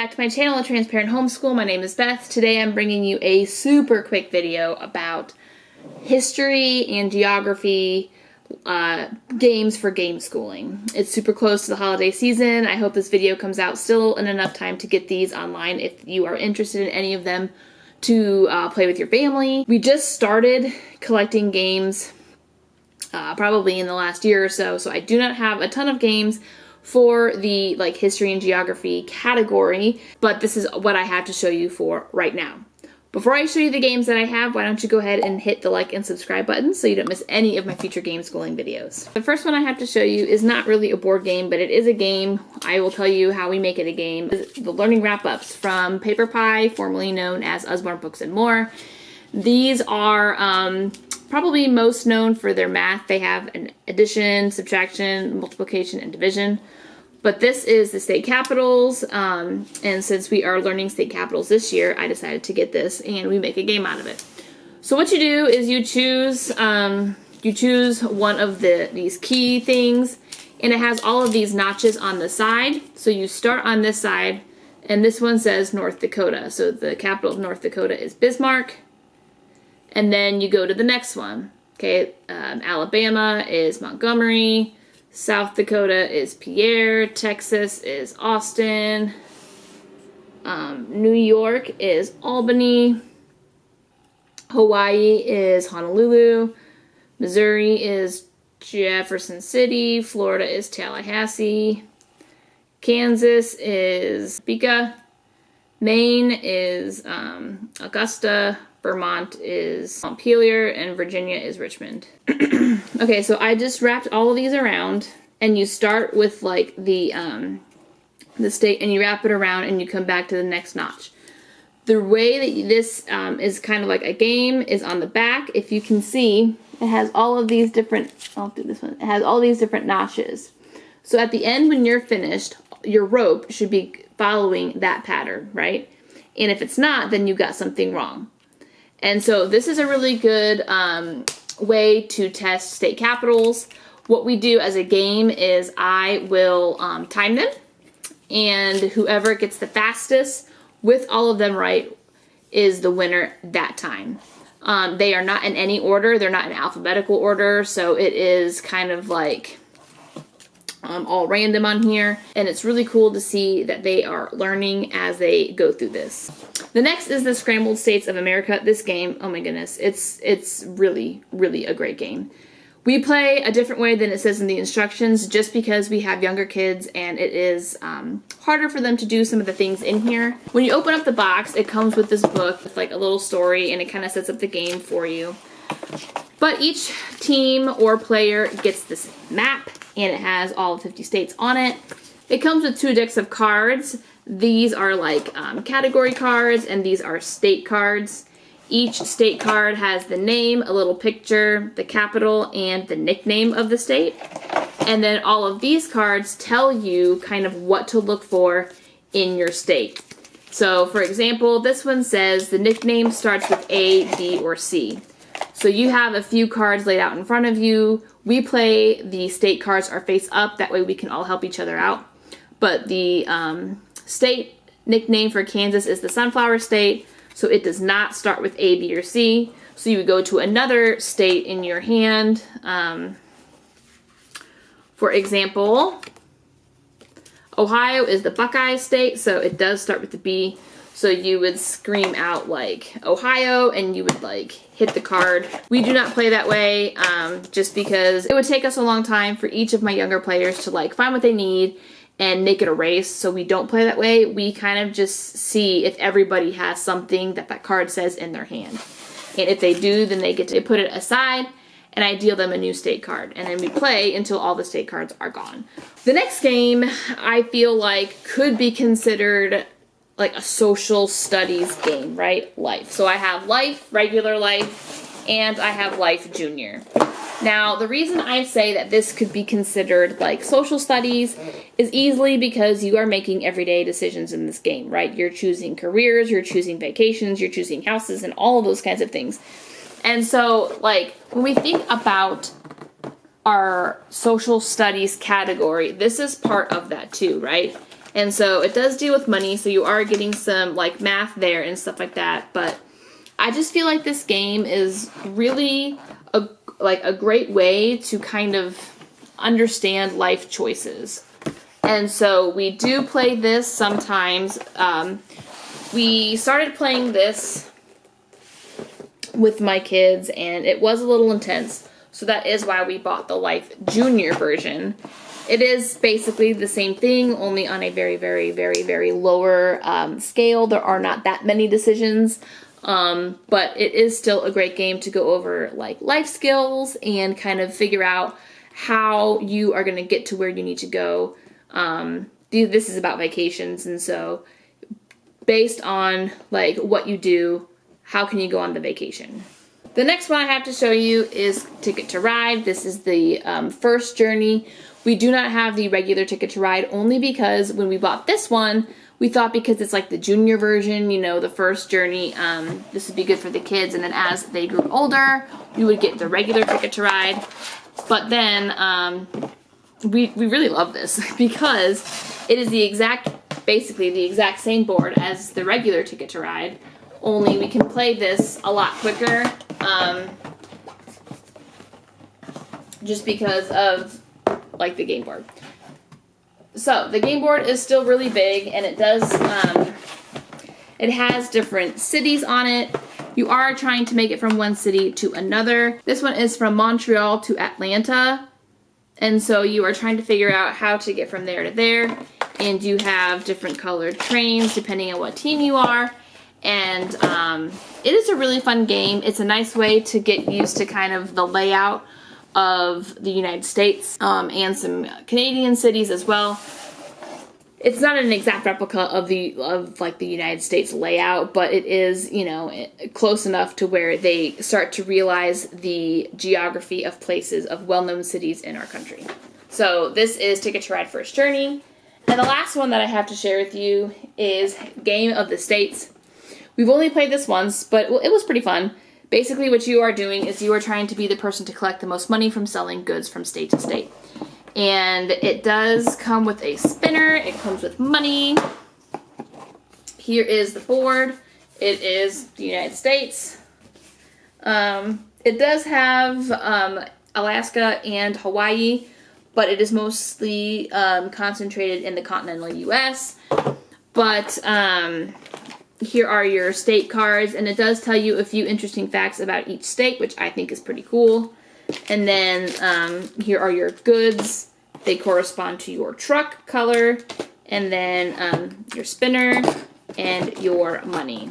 back to my channel, Transparent Homeschool. My name is Beth. Today I'm bringing you a super quick video about history and geography games for game schooling. It's super close to the holiday season. I hope this video comes out still in enough time to get these online if you are interested in any of them to play with your family. We just started collecting games probably in the last year or so, so I do not have a ton of games for the history and geography category, but this is what I have to show you for right now. Before I show you the games that I have, why don't you go ahead and hit the like and subscribe button so you don't miss any of my future game schooling videos. The first one I have to show you is not really a board game, but it is a game. I will tell you how we make it a game. The Learning Wrap-Ups from Paper Pie, formerly known as Usborne Books and More. These are probably most known for their math. They have an addition, subtraction, multiplication, and division. But this is the state capitals, and since we are learning state capitals this year, I decided to get this, and we make a game out of it. So what you do is you choose one of these key things, and it has all of these notches on the side. So you start on this side, and this one says North Dakota. So the capital of North Dakota is Bismarck. And then you go to the next one. Okay, Alabama is Montgomery. South Dakota is Pierre. Texas is Austin. New York is Albany. Hawaii is Honolulu. Missouri is Jefferson City. Florida is Tallahassee. Kansas is Topeka. Maine is Augusta. Vermont is Montpelier, and Virginia is Richmond. Okay, so I just wrapped all of these around, and you start with the state, and you wrap it around, and you come back to the next notch. The way that this is kind of like a game is on the back. If you can see, it has all of these different. I'll do this one. It has all these different notches. So at the end, when you're finished, your rope should be following that pattern, right? And if it's not, then you got something wrong. And so this is a really good way to test state capitals. What we do as a game is I will time them, and whoever gets the fastest with all of them right is the winner that time. They are not in any order. They're not in alphabetical order, so it is kind of like all random on here, and it's really cool to see that they are learning as they go through this. The next is the Scrambled States of America. This game, oh my goodness, it's really, really a great game. We play a different way than it says in the instructions just because we have younger kids and it is harder for them to do some of the things in here. When you open up the box, it comes with this book with a little story, and it kind of sets up the game for you. But each team or player gets this map, and it has all 50 states on it. It comes with 2 decks of cards. These are category cards, and these are state cards. Each state card has the name, a little picture, the capital, and the nickname of the state. And then all of these cards tell you kind of what to look for in your state. So, for example, this one says the nickname starts with A, B, or C. So you have a few cards laid out in front of you. We play the state cards are face up. That way we can all help each other out. But the state nickname for Kansas is the Sunflower State. So it does not start with A, B, or C. So you would go to another state in your hand. For example, Ohio is the Buckeye State. So it does start with the B. So you would scream out Ohio, and you would hit the card. We do not play that way just because it would take us a long time for each of my younger players to find what they need and make it a race. So we don't play that way. We kind of just see if everybody has something that card says in their hand. And if they do, then they get to put it aside, and I deal them a new state card. And then we play until all the state cards are gone. The next game I feel could be considered a social studies game, right? Life. So I have Life, regular Life, and I have Life Junior. Now, the reason I say that this could be considered social studies is easily because you are making everyday decisions in this game, right? You're choosing careers, you're choosing vacations, you're choosing houses, and all of those kinds of things. And so, when we think about our social studies category, this is part of that too, right? And so it does deal with money, so you are getting some like math there and stuff like that. But I just feel like this game is really a great way to kind of understand life choices. And so we do play this sometimes. We started playing this with my kids, and it was a little intense. So that is why we bought the Life Junior version. It is basically the same thing, only on a very, very, very, very lower scale. There are not that many decisions, but it is still a great game to go over like life skills and kind of figure out how you are going to get to where you need to go. This is about vacations, and so based on like what you do, how can you go on the vacation? The next one I have to show you is Ticket to Ride. This is the first journey. We do not have the regular Ticket to Ride only because when we bought this one, we thought because it's like the junior version, you know, the first journey, this would be good for the kids. And then as they grew older, we would get the regular Ticket to Ride. But then we really love this because it is basically the exact same board as the regular Ticket to Ride, only we can play this a lot quicker, just because of like the game board. So the game board is still really big, and it does, it has different cities on it. You are trying to make it from one city to another. This one is from Montreal to Atlanta, and so you are trying to figure out how to get from there to there, and you have different colored trains depending on what team you are. And it is a really fun game. It's a nice way to get used to kind of the layout of the United States and some Canadian cities as well. It's not an exact replica of like the United States layout, but it is, you know, close enough to where they start to realize the geography of places of well-known cities in our country. So this is Ticket to Ride First Journey. And the last one that I have to share with you is Game of the States. We've only played this once, but it was pretty fun. Basically what you are doing is you are trying to be the person to collect the most money from selling goods from state to state. And it does come with a spinner. It comes with money. Here is the board. It is the United States. It does have Alaska and Hawaii, but it is mostly concentrated in the continental U.S. But here are your state cards, and it does tell you a few interesting facts about each state, which I think is pretty cool. And then here are your goods. They correspond to your truck color, and then your spinner and your money.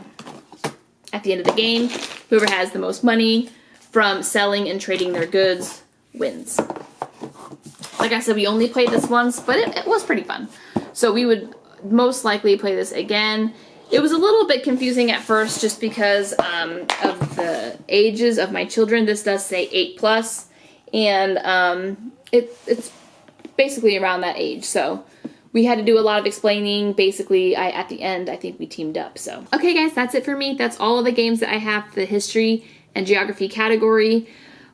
At the end of the game, whoever has the most money from selling and trading their goods wins. Like I said, we only played this once, but it was pretty fun. So we would most likely play this again. It was a little bit confusing at first just because of the ages of my children. This does say 8+, and it's basically around that age. So we had to do a lot of explaining. Basically, at the end, I think we teamed up. So okay, guys, that's it for me. That's all of the games that I have for the history and geography category.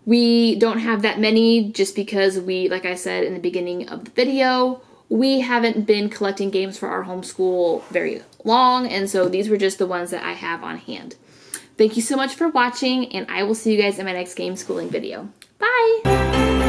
We don't have that many just because we, like I said in the beginning of the video, we haven't been collecting games for our homeschool very long, and so these were just the ones that I have on hand. Thank you so much for watching, and I will see you guys in my next game schooling video. Bye!